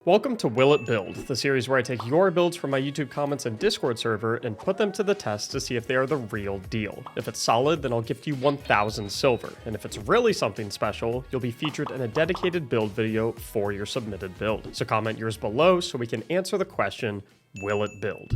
Welcome to Will It Build, the series where I take your builds from my YouTube comments and Discord server and put them to the test to see if they are the real deal. If it's solid, then I'll gift you 1,000 silver, and if it's really something special, you'll be featured in a dedicated build video for your submitted build. So comment yours below so we can answer the question, will it build?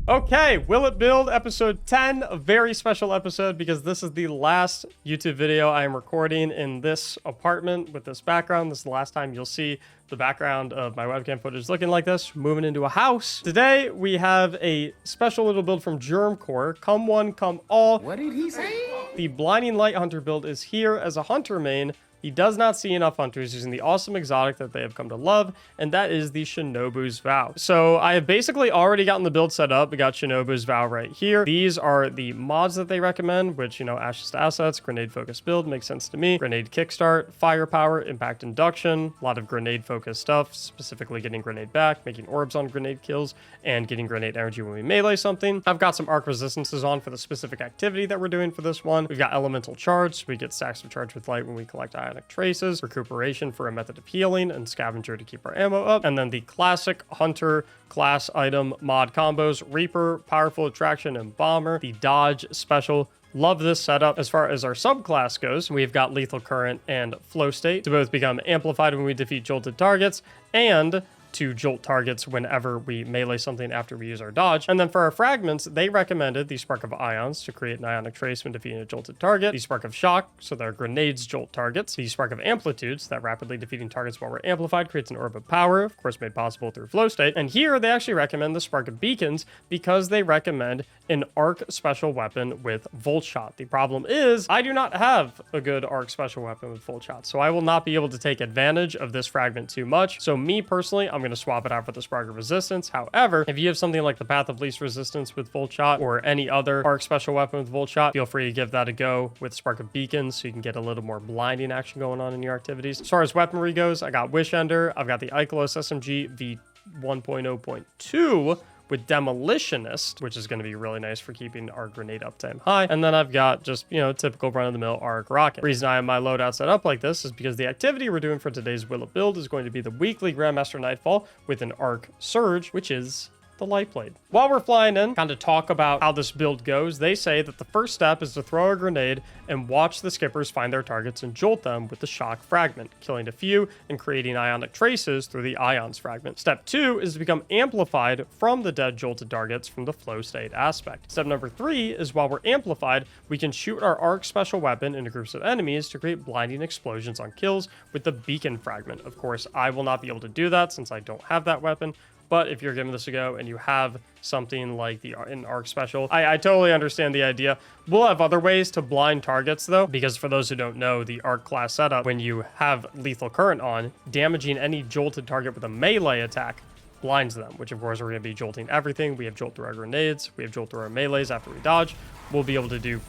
Okay, Will It Build episode 10, a very special episode because this is the last YouTube video I am recording in this apartment with this background. This is the last time you'll see the background of my webcam footage looking like this, moving into a house. Today, we have a special little build from Germ Core. Come one, come all. What did he say? The Blinding Light Hunter build is here as a hunter main. He does not see enough hunters using the awesome exotic that they have come to love, and that is the Shinobu's Vow. So I have basically already gotten the build set up. We got Shinobu's Vow right here. These are the mods that they recommend, which, you know, Ashes to Assets, Grenade Focused build, makes sense to me. Grenade Kickstart, Firepower, Impact Induction, a lot of grenade focused stuff, specifically getting grenade back, making orbs on grenade kills, and getting grenade energy when we melee something. I've got some arc resistances on for the specific activity that we're doing for this one. We've got Elemental Charge, so we get stacks of charge with light when we collect ionic traces, recuperation for a method of healing, and scavenger to keep our ammo up. And then the classic hunter class item mod combos, Reaper, Powerful Attraction, and Bomber. The dodge special. Love this setup. As far as our subclass goes, we've got Lethal Current and Flow State to both become amplified when we defeat jolted targets and to jolt targets whenever we melee something after we use our dodge. And then for our fragments, they recommended the Spark of Ions to create an ionic trace when defeating a jolted target, the Spark of Shock, so that our grenades jolt targets, the Spark of Amplitudes, that rapidly defeating targets while we're amplified creates an orb of power, of course made possible through Flow State. And here they actually recommend the Spark of Beacons because they recommend an arc special weapon with Volt Shot. The problem is I do not have a good arc special weapon with Volt Shot, so I will not be able to take advantage of this fragment too much. So me personally, I'm going to swap it out for the Spark of Resistance. However, if you have something like the Path of Least Resistance with Volt Shot or any other arc special weapon with Volt Shot, feel free to give that a go with Spark of Beacons so you can get a little more blinding action going on in your activities. As far as weaponry goes, I got Wish Ender, I've got the Ikelos SMG V1.0.2 with Demolitionist, which is going to be really nice for keeping our grenade uptime high. And then I've got just, you know, typical run-of-the-mill arc rocket. The reason I have my loadout set up like this is because the activity we're doing for today's Will It Build is going to be the weekly Grandmaster Nightfall with an arc surge, which is the light blade. While we're flying in, kind of talk about how this build goes, they say that the first step is to throw a grenade and watch the skippers find their targets and jolt them with the shock fragment, killing a few and creating ionic traces through the ions fragment. Step 2 is to become amplified from the dead jolted targets from the flow state aspect. Step number 3 is while we're amplified, we can shoot our arc special weapon into groups of enemies to create blinding explosions on kills with the beacon fragment. Of course, I will not be able to do that since I don't have that weapon. But if you're giving this a go and you have something like an arc special, I totally understand the idea. We'll have other ways to blind targets though, because for those who don't know, the arc class setup, when you have lethal current on, damaging any jolted target with a melee attack blinds them, which of course we're going to be jolting everything. We have jolt through our grenades, we have jolt through our melees after we dodge. We'll be able to do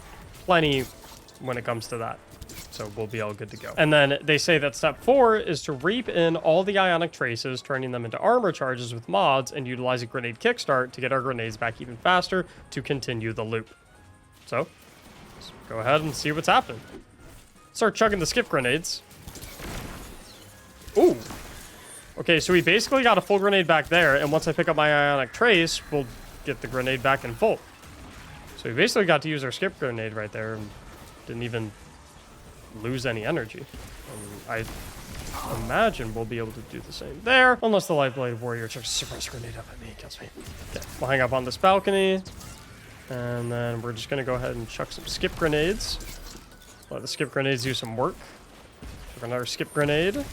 plenty when it comes to that. So we'll be all good to go. And then they say that step 4 is to reap in all the ionic traces, turning them into armor charges with mods and utilize a grenade kickstart to get our grenades back even faster to continue the loop. So let's go ahead and see what's happening. Start chugging the skip grenades. Ooh. Okay, so we basically got a full grenade back there, and once I pick up my ionic trace, we'll get the grenade back in full. So we basically got to use our skip grenade right there and didn't even lose any energy. I imagine we'll be able to do the same there, unless the Lightblade Warrior chucks a suppress grenade up at me and kills me. Okay, we'll hang up on this balcony, and then we're just gonna go ahead and chuck some skip grenades. Let the skip grenades do some work. Chuck another skip grenade.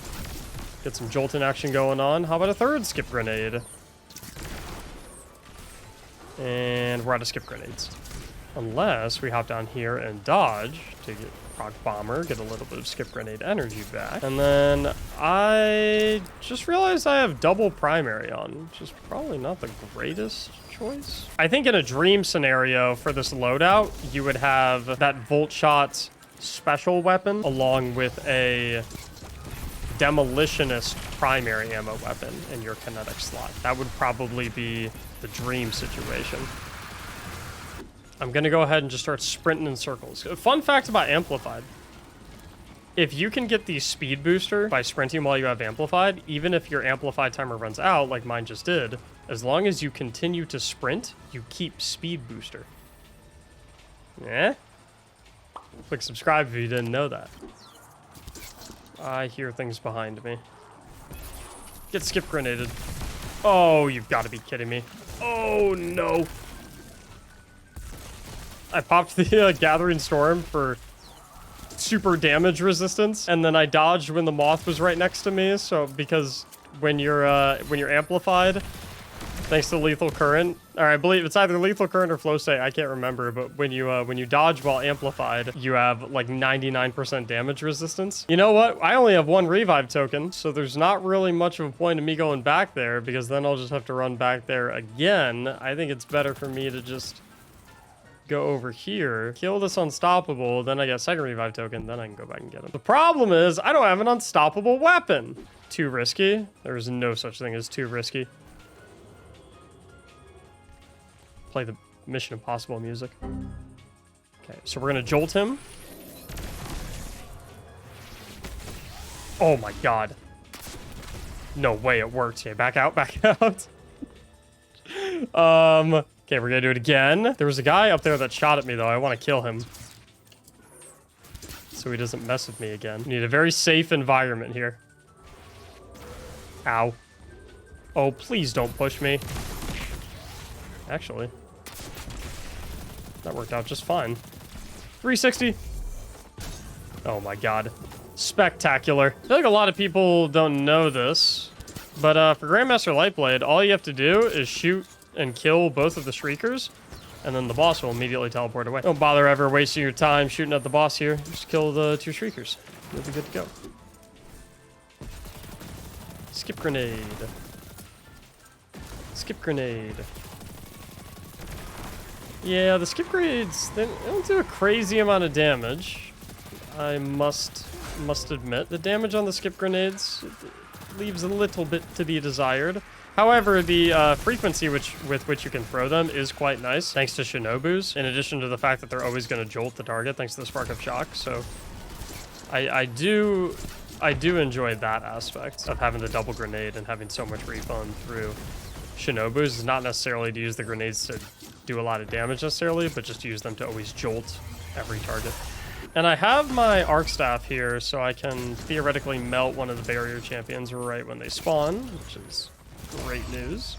Get some jolting action going on. How about a third skip grenade? And we're out of skip grenades. Unless we hop down here and dodge to get proc bomber, get a little bit of skip grenade energy back. And then I just realized I have double primary on, which is probably not the greatest choice. I think in a dream scenario for this loadout, you would have that Volt Shot special weapon along with a Demolitionist primary ammo weapon in your kinetic slot. That would probably be the dream situation. I'm gonna go ahead and just start sprinting in circles. A fun fact about Amplified. if you can get the speed booster by sprinting while you have amplified, even if your amplified timer runs out, like mine just did, as long as you continue to sprint, you keep speed booster. Yeah? Click subscribe if you didn't know that. I hear things behind me. Get skip grenaded. Oh, you've got to be kidding me. Oh, no. I popped the Gathering Storm for super damage resistance, and then I dodged when the moth was right next to me. So because when you're amplified, thanks to lethal current, or I believe it's either lethal current or flow state, I can't remember, but when you dodge while amplified, you have like 99% damage resistance. You know what? I only have one revive token, so there's not really much of a point of me going back there, because then I'll just have to run back there again. I think it's better for me to just go over here, kill this unstoppable, then I get a second revive token, then I can go back and get him. The problem is I don't have an unstoppable weapon. Too risky? There's no such thing as too risky. Play the Mission Impossible music. Okay, so we're gonna jolt him. Oh my god. No way it worked. Okay, back out, back out. Okay, we're gonna do it again. There was a guy up there that shot at me, though. I want to kill him, so he doesn't mess with me again. We need a very safe environment here. Ow. Oh, please don't push me. Actually, that worked out just fine. 360. Oh my god. Spectacular. I feel like a lot of people don't know this, but for Grandmaster Lightblade, all you have to do is shoot and kill both of the Shriekers, and then the boss will immediately teleport away. Don't bother ever wasting your time shooting at the boss here. Just kill the 2 Shriekers. You'll be good to go. Skip grenade. Skip grenade. Yeah, the skip grenades, they don't do a crazy amount of damage. I must admit. The damage on the skip grenades leaves a little bit to be desired. However, the frequency with which you can throw them is quite nice, thanks to Shinobus, in addition to the fact that they're always going to jolt the target thanks to the Spark of Shock. So I do enjoy that aspect of having the double grenade and having so much refund through Shinobus. Is not necessarily to use the grenades to do a lot of damage necessarily, but just to use them to always jolt every target. And I have my Arc Staff here, so I can theoretically melt one of the barrier champions right when they spawn, which is great news.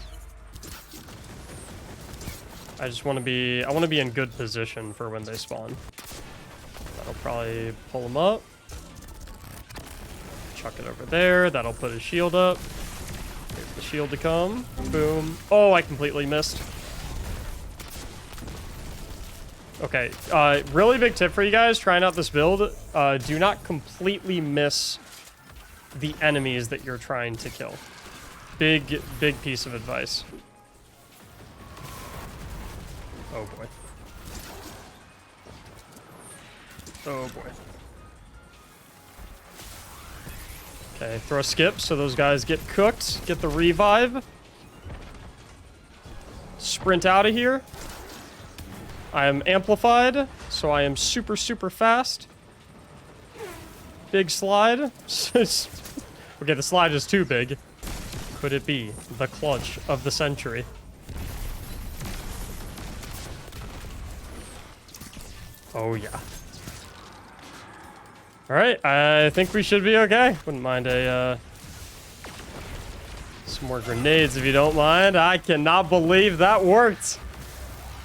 I want to be in good position for when they spawn. That'll probably pull him up. Chuck it over there. That'll put his shield up. Wait for the shield to come. Boom. Oh, I completely missed. Okay, really big tip for you guys trying out this build. Do not completely miss the enemies that you're trying to kill. Big piece of advice. Oh boy. Oh boy. Okay, throw a skip so those guys get cooked. Get the revive. Sprint out of here. I am amplified, so I am super fast. Big slide. Okay, the slide is too big. Could it be the clutch of the century? Oh yeah. All right, I think we should be okay. Wouldn't mind some more grenades if you don't mind. I cannot believe that worked.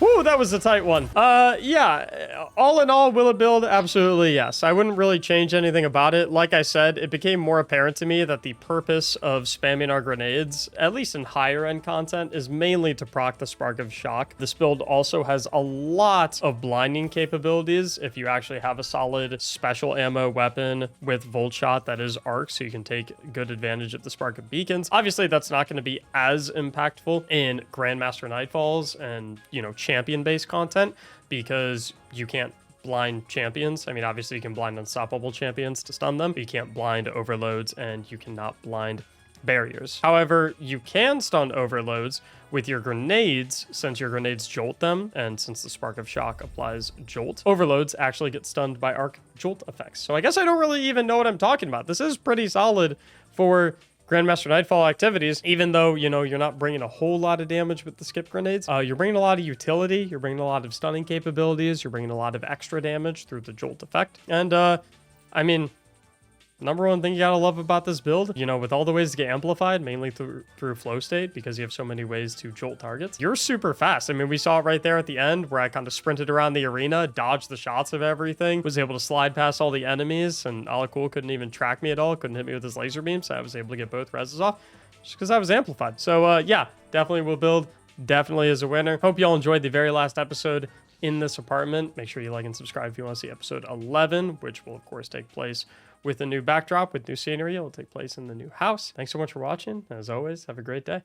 Woo, that was a tight one. Yeah, all in all, will it build? Absolutely, yes. I wouldn't really change anything about it. Like I said, it became more apparent to me that the purpose of spamming our grenades, at least in higher end content, is mainly to proc the Spark of Shock. This build also has a lot of blinding capabilities if you actually have a solid special ammo weapon with Volt Shot that is arc, so you can take good advantage of the Spark of Beacons. Obviously, that's not going to be as impactful in Grandmaster Nightfalls and, you know, champion-based content, because you can't blind champions. I mean, obviously you can blind unstoppable champions to stun them, but you can't blind overloads, and you cannot blind barriers. However, you can stun overloads with your grenades, since your grenades jolt them, and since the Spark of Shock applies jolt, overloads actually get stunned by arc jolt effects. So I guess I don't really even know what I'm talking about. This is pretty solid for Grandmaster Nightfall activities, even though, you know, you're not bringing a whole lot of damage with the skip grenades. You're bringing a lot of utility, you're bringing a lot of stunning capabilities, you're bringing a lot of extra damage through the jolt effect. And, I mean, number one thing you gotta love about this build, you know, with all the ways to get amplified, mainly through flow state, because you have so many ways to jolt targets, you're super fast. I mean, we saw it right there at the end where I kind of sprinted around the arena, dodged the shots of everything, was able to slide past all the enemies, and Alakul couldn't even track me at all, couldn't hit me with his laser beam, so I was able to get both reses off just because I was amplified. So yeah, definitely will build, definitely is a winner. Hope y'all enjoyed the very last episode in this apartment. Make sure you like and subscribe if you want to see episode 11, which will of course take place with a new backdrop, with new scenery. It will take place in the new house. Thanks so much for watching. As always, have a great day.